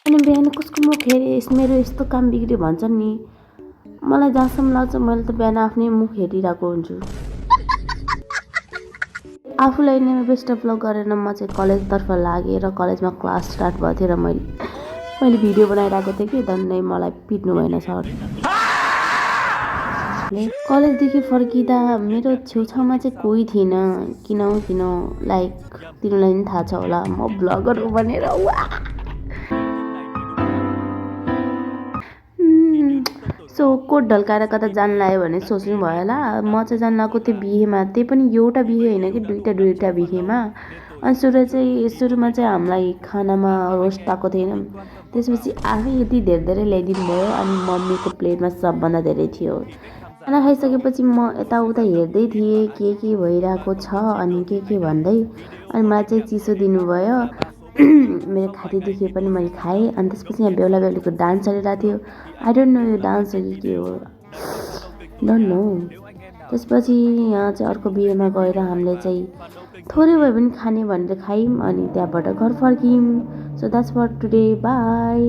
अनि बिहान कसको मुख हेरेँ मेरो यस्तो काम बिग्रियो भन्छन् नि। मलाई जहाँसम्म लाग्छ मैले त बिहान आफ्नै मुख हेरिरहेको हुन्छु। आफूलाई नै बेस्ट अफ लक गरेर म चाहिँ कलेजतर्फ लागेँ र कलेजमा क्लास स्टार्ट भएको थियो र मैले भिडियो बनाइरहेको थिएँ कि धन्नै मलाई पिट्नु भएन सर। कलेजदेखि फर्किँदा मेरो छेउछाउमा चाहिँ कोही थिएन। किन लाइक तिमीलाई पनि थाहा छ होला म भ्लगर हो भनेर। सो कोट ढल्काएर कता जान लाग्यो भने सोच्नु भयो होला। म चाहिँ जान लागेको थिएँ बिहेमा, त्यही पनि एउटा बिहे होइन कि दुईवटा बिहेमा। अनि सुरुमा चाहिँ हामीलाई खानामा रोस्ट पाएको थिएन। त्यसपछि आफै यति धेरै ल्याइदिनु भयो अनि मम्मीको प्लेटमा सबभन्दा धेरै थियो। खाना खाइसकेपछि म यताउता हेर्दै थिएँ के भइरहेको छ अनि के भन्दै। अनि मलाई चाहिँ चिसो दिनुभयो। मेरो खाँदै देखे पनि मैले खाएँ। अनि त्यसपछि यहाँ बेहुला बेहुलीको डान्स चलिरहेको थियो। आई डोन्ट नो यो डान्स हो कि के हो, डोन्ट नो। त्यसपछि यहाँ चाहिँ अर्को बिहेमा गएर हामीले चाहिँ थोरै भए पनि खाने भनेर खायौँ अनि त्यहाँबाट घर फर्क्यौँ। So that's for today, by.